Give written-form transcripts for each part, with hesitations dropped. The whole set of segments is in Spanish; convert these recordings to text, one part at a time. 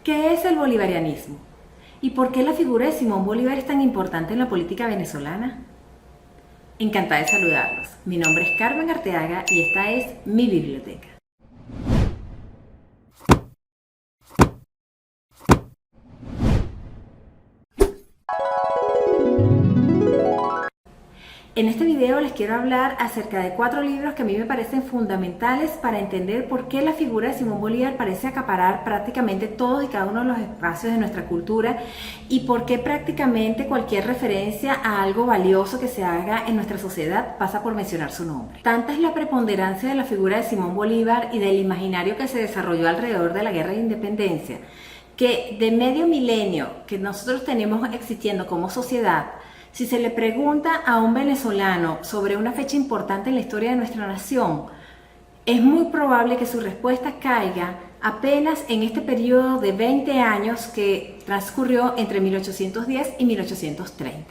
¿Qué es el bolivarianismo? ¿Y por qué la figura de Simón Bolívar es tan importante en la política venezolana? Encantada de saludarlos. Mi nombre es Carmen Arteaga y esta es mi biblioteca. En este video les quiero hablar acerca de 4 libros que a mí me parecen fundamentales para entender por qué la figura de Simón Bolívar parece acaparar prácticamente todos y cada uno de los espacios de nuestra cultura y por qué prácticamente cualquier referencia a algo valioso que se haga en nuestra sociedad pasa por mencionar su nombre. Tanta es la preponderancia de la figura de Simón Bolívar y del imaginario que se desarrolló alrededor de la Guerra de Independencia, que de medio milenio que nosotros tenemos existiendo como sociedad, si se le pregunta a un venezolano sobre una fecha importante en la historia de nuestra nación, es muy probable que su respuesta caiga apenas en este periodo de 20 años que transcurrió entre 1810 y 1830.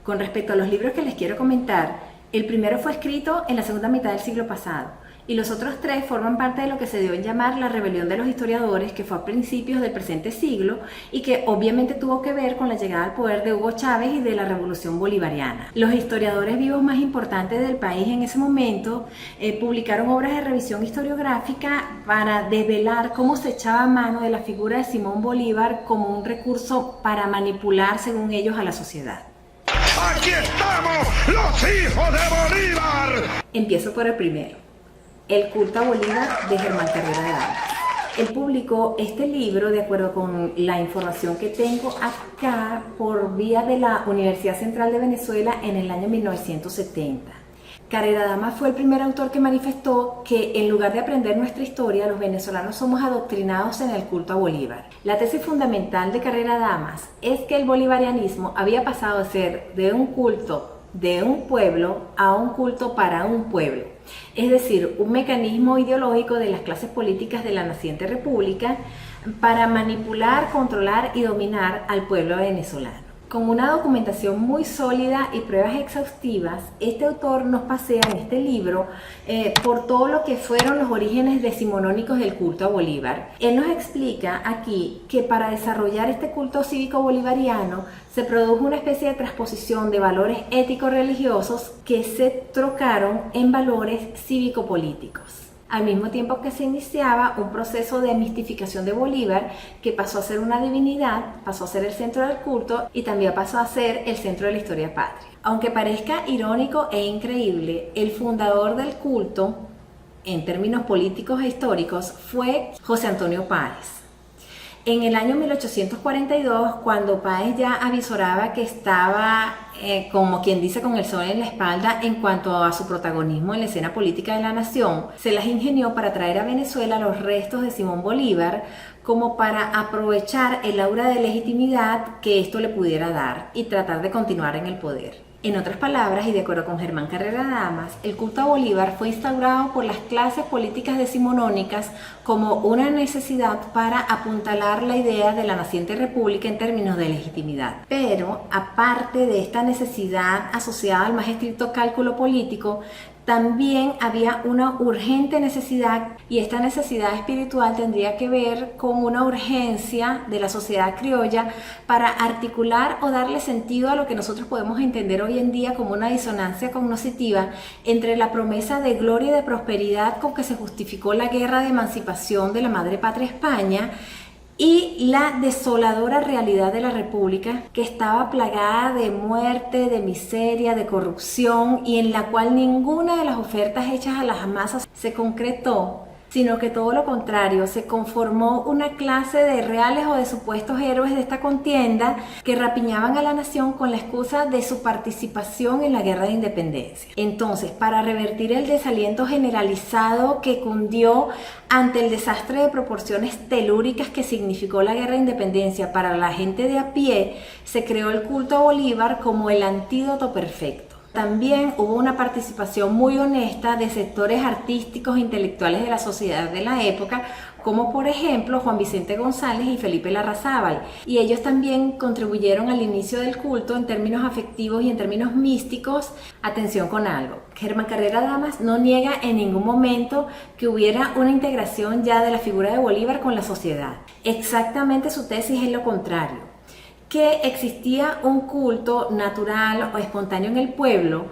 Con respecto a los libros que les quiero comentar, el primero fue escrito en la segunda mitad del siglo pasado y los otros 3 forman parte de lo que se dio en llamar la rebelión de los historiadores, que fue a principios del presente siglo y que obviamente tuvo que ver con la llegada al poder de Hugo Chávez y de la revolución bolivariana. Los historiadores vivos más importantes del país en ese momento publicaron obras de revisión historiográfica para desvelar cómo se echaba mano de la figura de Simón Bolívar como un recurso para manipular, según ellos, a la sociedad. ¡Aquí estamos, los hijos de Bolívar! Empiezo por el primero. El culto a Bolívar, de Germán Carrera Damas. Él publicó este libro, de acuerdo con la información que tengo acá, por vía de la Universidad Central de Venezuela en el año 1970. Carrera Damas fue el primer autor que manifestó que en lugar de aprender nuestra historia, los venezolanos somos adoctrinados en el culto a Bolívar. La tesis fundamental de Carrera Damas es que el bolivarianismo había pasado de ser de un culto de un pueblo a un culto para un pueblo, es decir, un mecanismo ideológico de las clases políticas de la naciente república para manipular, controlar y dominar al pueblo venezolano. Con una documentación muy sólida y pruebas exhaustivas, este autor nos pasea en este libro por todo lo que fueron los orígenes decimonónicos del culto a Bolívar. Él nos explica aquí que para desarrollar este culto cívico bolivariano se produjo una especie de transposición de valores ético-religiosos que se trocaron en valores cívico-políticos, al mismo tiempo que se iniciaba un proceso de mistificación de Bolívar, que pasó a ser una divinidad, pasó a ser el centro del culto y también pasó a ser el centro de la historia patria. Aunque parezca irónico e increíble, el fundador del culto, en términos políticos e históricos, fue José Antonio Páez. En el año 1842, cuando Páez ya avisoraba que estaba, como quien dice, con el sol en la espalda en cuanto a su protagonismo en la escena política de la nación, se las ingenió para traer a Venezuela los restos de Simón Bolívar como para aprovechar el aura de legitimidad que esto le pudiera dar y tratar de continuar en el poder. En otras palabras, y de acuerdo con Germán Carrera Damas, el culto a Bolívar fue instaurado por las clases políticas decimonónicas como una necesidad para apuntalar la idea de la naciente república en términos de legitimidad. Pero, aparte de esta necesidad asociada al más estricto cálculo político, también había una urgente necesidad, y esta necesidad espiritual tendría que ver con una urgencia de la sociedad criolla para articular o darle sentido a lo que nosotros podemos entender hoy en día como una disonancia cognoscitiva entre la promesa de gloria y de prosperidad con que se justificó la guerra de emancipación de la madre patria España y la desoladora realidad de la República, que estaba plagada de muerte, de miseria, de corrupción, y en la cual ninguna de las ofertas hechas a las masas se concretó, sino que todo lo contrario, se conformó una clase de reales o de supuestos héroes de esta contienda que rapiñaban a la nación con la excusa de su participación en la Guerra de Independencia. Entonces, para revertir el desaliento generalizado que cundió ante el desastre de proporciones telúricas que significó la Guerra de Independencia para la gente de a pie, se creó el culto a Bolívar como el antídoto perfecto. También hubo una participación muy honesta de sectores artísticos e intelectuales de la sociedad de la época, como por ejemplo Juan Vicente González y Felipe Larrazábal, y ellos también contribuyeron al inicio del culto en términos afectivos y en términos místicos. Atención con algo, Germán Carrera Damas no niega en ningún momento que hubiera una integración ya de la figura de Bolívar con la sociedad. Exactamente su tesis es lo contrario, que existía un culto natural o espontáneo en el pueblo,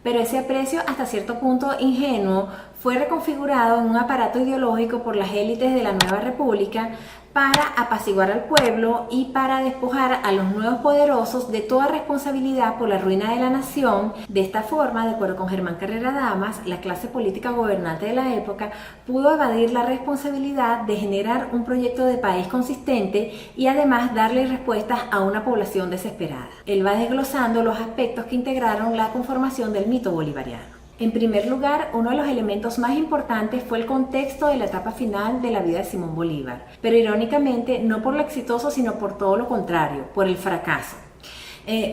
pero ese aprecio hasta cierto punto ingenuo fue reconfigurado en un aparato ideológico por las élites de la nueva república para apaciguar al pueblo y para despojar a los nuevos poderosos de toda responsabilidad por la ruina de la nación. De esta forma, de acuerdo con Germán Carrera Damas, la clase política gobernante de la época pudo evadir la responsabilidad de generar un proyecto de país consistente y además darle respuestas a una población desesperada. Él va desglosando los aspectos que integraron la conformación del mito bolivariano. En primer lugar, uno de los elementos más importantes fue el contexto de la etapa final de la vida de Simón Bolívar, pero irónicamente no por lo exitoso, sino por todo lo contrario, por el fracaso.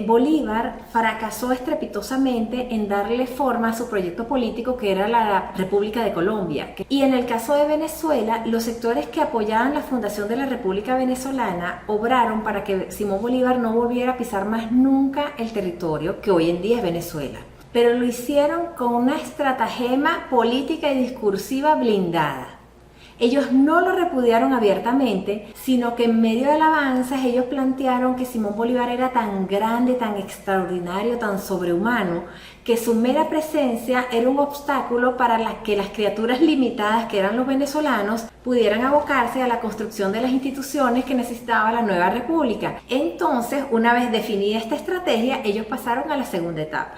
Bolívar fracasó estrepitosamente en darle forma a su proyecto político, que era la República de Colombia. Y en el caso de Venezuela, los sectores que apoyaban la fundación de la República Venezolana obraron para que Simón Bolívar no volviera a pisar más nunca el territorio que hoy en día es Venezuela. Pero lo hicieron con una estratagema política y discursiva blindada. Ellos no lo repudiaron abiertamente, sino que en medio del avance ellos plantearon que Simón Bolívar era tan grande, tan extraordinario, tan sobrehumano, que su mera presencia era un obstáculo para que las criaturas limitadas que eran los venezolanos pudieran abocarse a la construcción de las instituciones que necesitaba la nueva república. Entonces, una vez definida esta estrategia, ellos pasaron a la segunda etapa.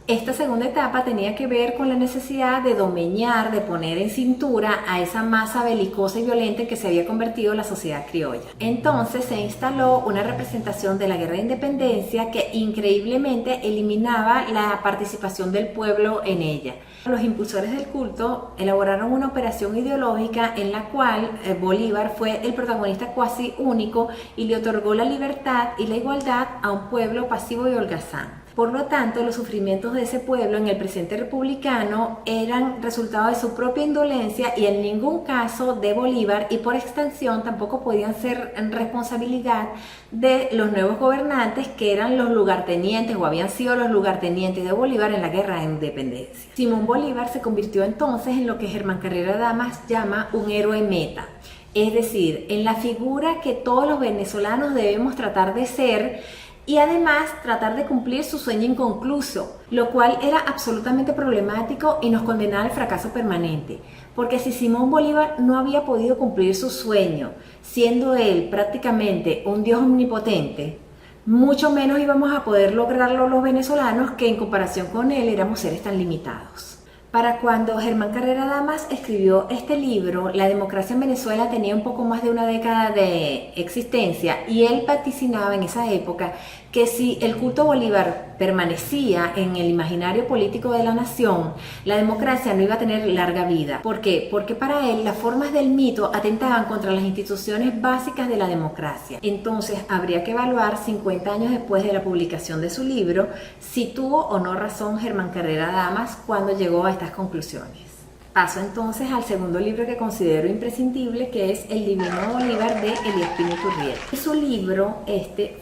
Esta segunda etapa tenía que ver con la necesidad de domeñar, de poner en cintura a esa masa belicosa y violenta en que se había convertido la sociedad criolla. Entonces se instaló una representación de la guerra de independencia que increíblemente eliminaba la participación del pueblo en ella. Los impulsores del culto elaboraron una operación ideológica en la cual Bolívar fue el protagonista cuasi único y le otorgó la libertad y la igualdad a un pueblo pasivo y holgazán. Por lo tanto, los sufrimientos de ese pueblo en el presente republicano eran resultado de su propia indolencia y en ningún caso de Bolívar, y por extensión tampoco podían ser responsabilidad de los nuevos gobernantes, que eran los lugartenientes o habían sido los lugartenientes de Bolívar en la guerra de independencia. Simón Bolívar se convirtió entonces en lo que Germán Carrera Damas llama un héroe meta, es decir, en la figura que todos los venezolanos debemos tratar de ser, y además tratar de cumplir su sueño inconcluso, lo cual era absolutamente problemático y nos condenaba al fracaso permanente. Porque si Simón Bolívar no había podido cumplir su sueño, siendo él prácticamente un dios omnipotente, mucho menos íbamos a poder lograrlo los venezolanos, que en comparación con él éramos seres tan limitados. Para cuando Germán Carrera Damas escribió este libro, la democracia en Venezuela tenía un poco más de una década de existencia, y él vaticinaba en esa época que si el culto a Bolívar permanecía en el imaginario político de la nación, la democracia no iba a tener larga vida. ¿Por qué? Porque para él las formas del mito atentaban contra las instituciones básicas de la democracia. Entonces habría que evaluar 50 años después de la publicación de su libro si tuvo o no razón Germán Carrera Damas cuando llegó a estas conclusiones. Paso entonces al segundo libro que considero imprescindible, que es El Divino Bolívar de Elías Pino Iturrieta. Su libro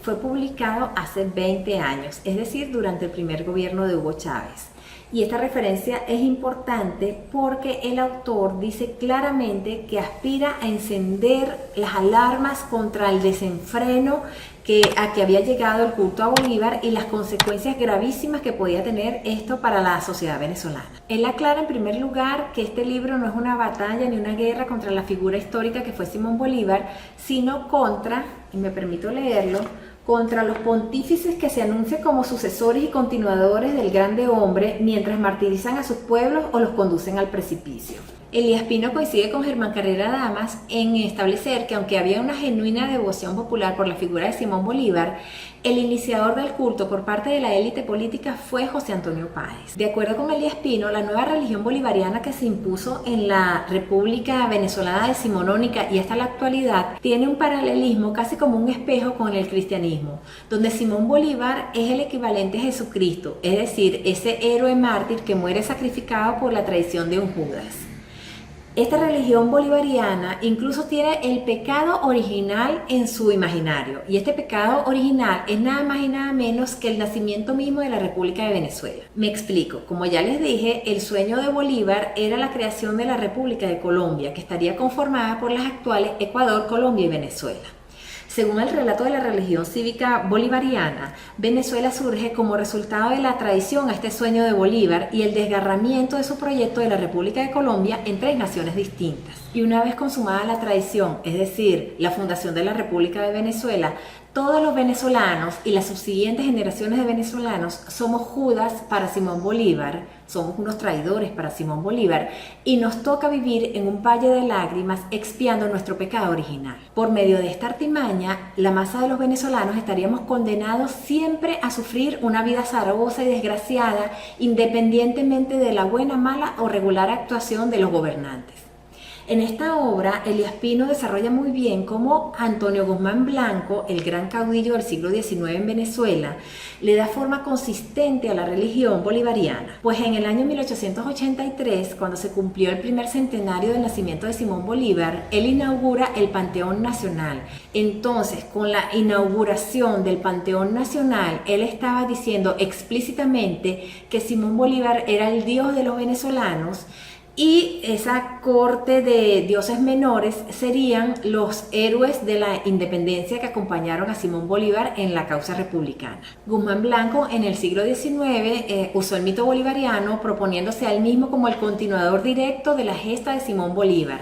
fue publicado hace 20 años, es decir, durante el primer gobierno de Hugo Chávez. Y esta referencia es importante porque el autor dice claramente que aspira a encender las alarmas contra el desenfreno a que había llegado el culto a Bolívar y las consecuencias gravísimas que podía tener esto para la sociedad venezolana. Él aclara en primer lugar que este libro no es una batalla ni una guerra contra la figura histórica que fue Simón Bolívar, sino contra, y me permito leerlo, contra los pontífices que se anuncian como sucesores y continuadores del grande hombre mientras martirizan a sus pueblos o los conducen al precipicio. Elías Pino coincide con Germán Carrera Damas en establecer que aunque había una genuina devoción popular por la figura de Simón Bolívar, el iniciador del culto por parte de la élite política fue José Antonio Páez. De acuerdo con Elías Pino, la nueva religión bolivariana que se impuso en la República Venezolana Decimonónica y hasta la actualidad tiene un paralelismo casi como un espejo con el cristianismo, donde Simón Bolívar es el equivalente a Jesucristo, es decir, ese héroe mártir que muere sacrificado por la traición de un Judas. Esta religión bolivariana incluso tiene el pecado original en su imaginario, y este pecado original es nada más y nada menos que el nacimiento mismo de la República de Venezuela. Me explico, como ya les dije, el sueño de Bolívar era la creación de la República de Colombia, que estaría conformada por las actuales Ecuador, Colombia y Venezuela. Según el relato de la religión cívica bolivariana, Venezuela surge como resultado de la traición a este sueño de Bolívar y el desgarramiento de su proyecto de la República de Colombia en 3 naciones distintas. Y una vez consumada la traición, es decir, la fundación de la República de Venezuela, todos los venezolanos y las subsiguientes generaciones de venezolanos somos Judas para Simón Bolívar, somos unos traidores para Simón Bolívar, y nos toca vivir en un valle de lágrimas expiando nuestro pecado original. Por medio de esta artimaña, la masa de los venezolanos estaríamos condenados siempre a sufrir una vida azarosa y desgraciada, independientemente de la buena, mala o regular actuación de los gobernantes. En esta obra, Elías Pino desarrolla muy bien cómo Antonio Guzmán Blanco, el gran caudillo del siglo XIX en Venezuela, le da forma consistente a la religión bolivariana. Pues en el año 1883, cuando se cumplió el primer centenario del nacimiento de Simón Bolívar, él inaugura el Panteón Nacional. Entonces, con la inauguración del Panteón Nacional, él estaba diciendo explícitamente que Simón Bolívar era el dios de los venezolanos, y esa corte de dioses menores serían los héroes de la independencia que acompañaron a Simón Bolívar en la causa republicana. Guzmán Blanco en el siglo XIX usó el mito bolivariano proponiéndose a él mismo como el continuador directo de la gesta de Simón Bolívar,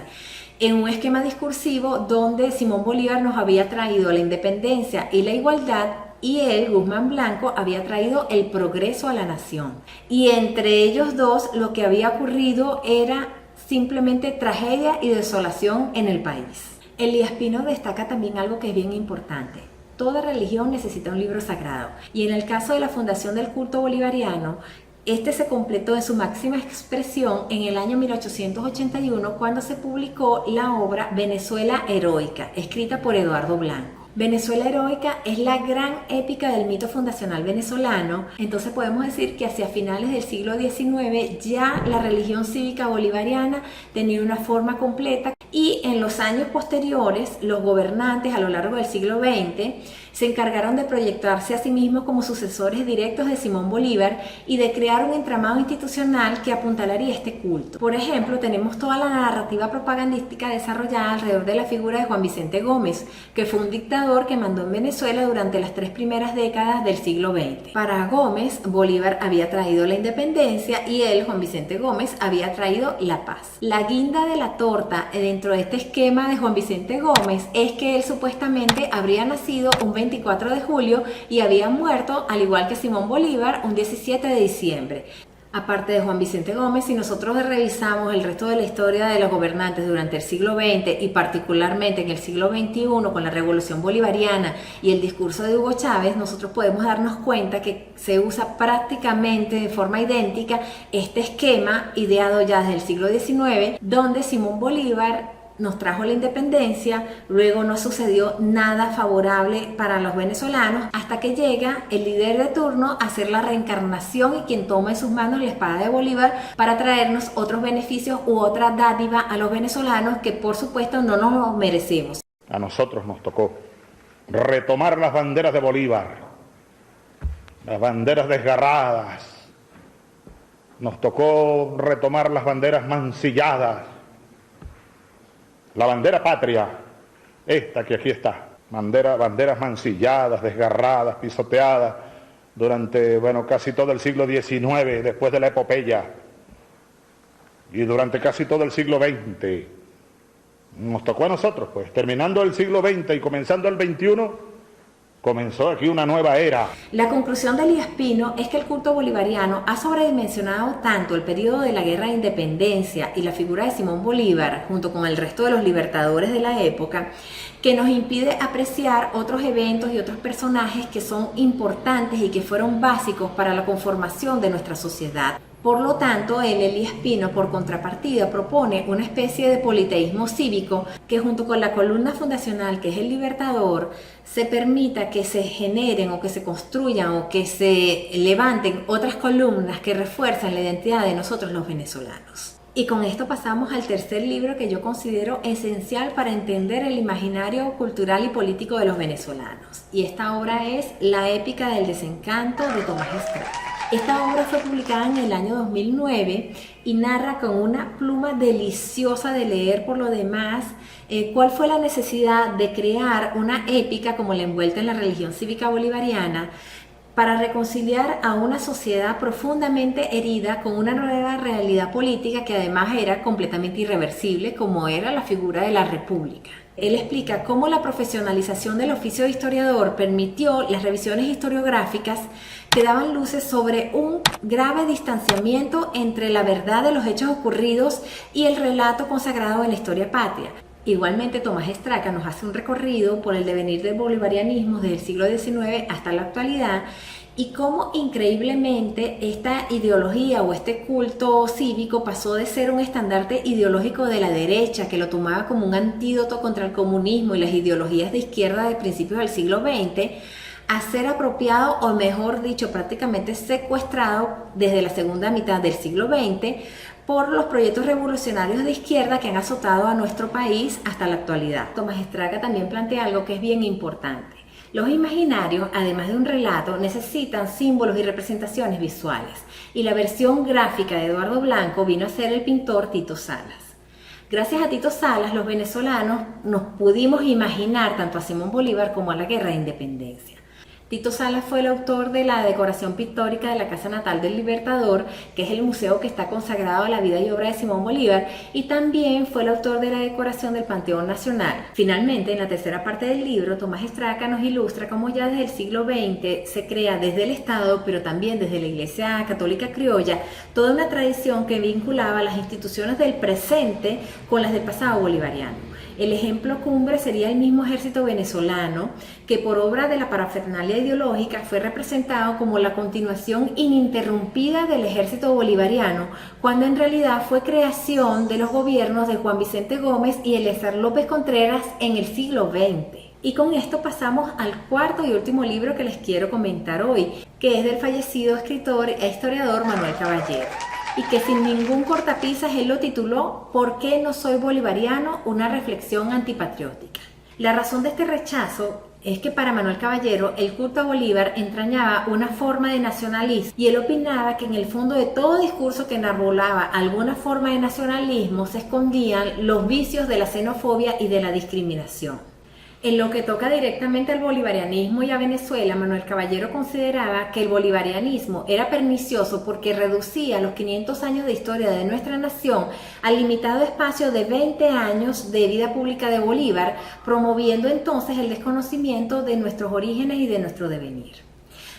en un esquema discursivo donde Simón Bolívar nos había traído la independencia y la igualdad, y él, Guzmán Blanco, había traído el progreso a la nación. Y entre ellos dos lo que había ocurrido era simplemente tragedia y desolación en el país. Elías Pino destaca también algo que es bien importante. Toda religión necesita un libro sagrado, y en el caso de la fundación del culto bolivariano, este se completó en su máxima expresión en el año 1881, cuando se publicó la obra Venezuela Heroica, escrita por Eduardo Blanco. Venezuela Heroica es la gran épica del mito fundacional venezolano. Entonces podemos decir que hacia finales del siglo XIX ya la religión cívica bolivariana tenía una forma completa, y en los años posteriores los gobernantes a lo largo del siglo XX se encargaron de proyectarse a sí mismos como sucesores directos de Simón Bolívar y de crear un entramado institucional que apuntalaría este culto. Por ejemplo, tenemos toda la narrativa propagandística desarrollada alrededor de la figura de Juan Vicente Gómez, que fue un dictador que mandó en Venezuela durante las 3 primeras décadas del siglo XX. Para Gómez, Bolívar había traído la independencia y él, Juan Vicente Gómez, había traído la paz. La guinda de la torta dentro de este esquema de Juan Vicente Gómez es que él supuestamente habría nacido un 24 de julio y había muerto, al igual que Simón Bolívar, un 17 de diciembre. Aparte de Juan Vicente Gómez, si nosotros revisamos el resto de la historia de los gobernantes durante el siglo XX y particularmente en el siglo XXI con la Revolución Bolivariana y el discurso de Hugo Chávez, nosotros podemos darnos cuenta que se usa prácticamente de forma idéntica este esquema ideado ya desde el siglo XIX, donde Simón Bolívar nos trajo la independencia, luego no sucedió nada favorable para los venezolanos, hasta que llega el líder de turno a ser la reencarnación y quien toma en sus manos la espada de Bolívar para traernos otros beneficios u otra dádiva a los venezolanos que por supuesto no nos merecemos. A nosotros nos tocó retomar las banderas de Bolívar, las banderas desgarradas, nos tocó retomar las banderas mancilladas, la bandera patria, esta que aquí está, banderas mancilladas, desgarradas, pisoteadas durante, casi todo el siglo XIX, después de la epopeya, y durante casi todo el siglo XX. Nos tocó a nosotros, pues, terminando el siglo XX y comenzando el XXI, comenzó aquí una nueva era. La conclusión de Elías Pino es que el culto bolivariano ha sobredimensionado tanto el periodo de la Guerra de Independencia y la figura de Simón Bolívar, junto con el resto de los libertadores de la época, que nos impide apreciar otros eventos y otros personajes que son importantes y que fueron básicos para la conformación de nuestra sociedad. Por lo tanto, Elías Pino, por contrapartida, propone una especie de politeísmo cívico que, junto con la columna fundacional que es el Libertador, se permita que se generen o que se construyan o que se levanten otras columnas que refuerzan la identidad de nosotros los venezolanos. Y con esto pasamos al tercer libro que yo considero esencial para entender el imaginario cultural y político de los venezolanos. Y esta obra es La épica del desencanto de Tomás Estraga. Esta obra fue publicada en el año 2009 y narra con una pluma deliciosa de leer por lo demás cuál fue la necesidad de crear una épica como la envuelta en la religión cívica bolivariana para reconciliar a una sociedad profundamente herida con una nueva realidad política que además era completamente irreversible, como era la figura de la República. Él explica cómo la profesionalización del oficio de historiador permitió las revisiones historiográficas que daban luces sobre un grave distanciamiento entre la verdad de los hechos ocurridos y el relato consagrado en la historia patria. Igualmente, Tomás Estraga nos hace un recorrido por el devenir del bolivarianismo desde el siglo XIX hasta la actualidad y cómo increíblemente esta ideología o este culto cívico pasó de ser un estandarte ideológico de la derecha que lo tomaba como un antídoto contra el comunismo y las ideologías de izquierda de principios del siglo XX a ser apropiado o mejor dicho prácticamente secuestrado desde la segunda mitad del siglo XX por los proyectos revolucionarios de izquierda que han azotado a nuestro país hasta la actualidad. Tomás Estraga también plantea algo que es bien importante. Los imaginarios, además de un relato, necesitan símbolos y representaciones visuales, y la versión gráfica de Eduardo Blanco vino a ser el pintor Tito Salas. Gracias a Tito Salas, los venezolanos nos pudimos imaginar tanto a Simón Bolívar como a la Guerra de Independencia. Tito Salas fue el autor de la decoración pictórica de la Casa Natal del Libertador, que es el museo que está consagrado a la vida y obra de Simón Bolívar, y también fue el autor de la decoración del Panteón Nacional. Finalmente, en la tercera parte del libro, Tomás Estraga nos ilustra cómo ya desde el siglo XX se crea desde el Estado, pero también desde la Iglesia Católica Criolla, toda una tradición que vinculaba las instituciones del presente con las del pasado bolivariano. El ejemplo cumbre sería el mismo ejército venezolano, que por obra de la parafernalia ideológica fue representado como la continuación ininterrumpida del ejército bolivariano, cuando en realidad fue creación de los gobiernos de Juan Vicente Gómez y Eliezer López Contreras en el siglo XX. Y con esto pasamos al cuarto y último libro que les quiero comentar hoy, que es del fallecido escritor e historiador Manuel Caballero, y que sin ningún cortapisas él lo tituló ¿Por qué no soy bolivariano? Una reflexión antipatriótica. La razón de este rechazo es que para Manuel Caballero el culto a Bolívar entrañaba una forma de nacionalismo y él opinaba que en el fondo de todo discurso que enarbolaba alguna forma de nacionalismo se escondían los vicios de la xenofobia y de la discriminación. En lo que toca directamente al bolivarianismo y a Venezuela, Manuel Caballero consideraba que el bolivarianismo era pernicioso porque reducía los 500 años de historia de nuestra nación al limitado espacio de 20 años de vida pública de Bolívar, promoviendo entonces el desconocimiento de nuestros orígenes y de nuestro devenir.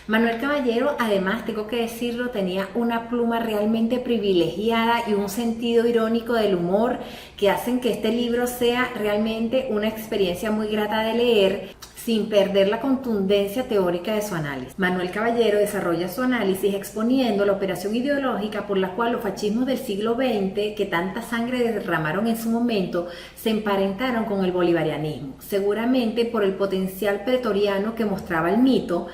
Manuel Caballero, además, tengo que decirlo, tenía una pluma realmente privilegiada y un sentido irónico del humor que hacen que este libro sea realmente una experiencia muy grata de leer sin perder la contundencia teórica de su análisis. Manuel Caballero desarrolla su análisis exponiendo la operación ideológica por la cual los fascismos del siglo XX, que tanta sangre derramaron en su momento, se emparentaron con el bolivarianismo, seguramente por el potencial pretoriano que mostraba el mito,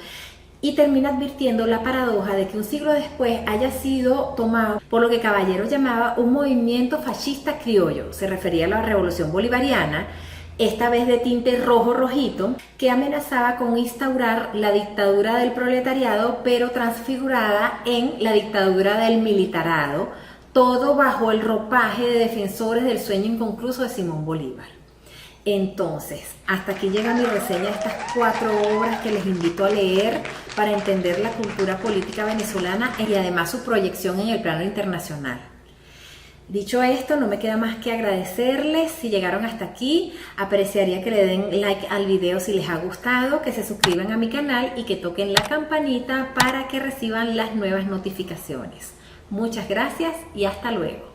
y termina advirtiendo la paradoja de que un siglo después haya sido tomado por lo que Caballero llamaba un movimiento fascista criollo. Se refería a la revolución bolivariana, esta vez de tinte rojo-rojito, que amenazaba con instaurar la dictadura del proletariado, pero transfigurada en la dictadura del militarado, todo bajo el ropaje de defensores del sueño inconcluso de Simón Bolívar. Entonces, hasta aquí llega mi reseña de estas 4 obras que les invito a leer para entender la cultura política venezolana y además su proyección en el plano internacional. Dicho esto, no me queda más que agradecerles si llegaron hasta aquí. Apreciaría que le den like al video si les ha gustado, que se suscriban a mi canal y que toquen la campanita para que reciban las nuevas notificaciones. Muchas gracias y hasta luego.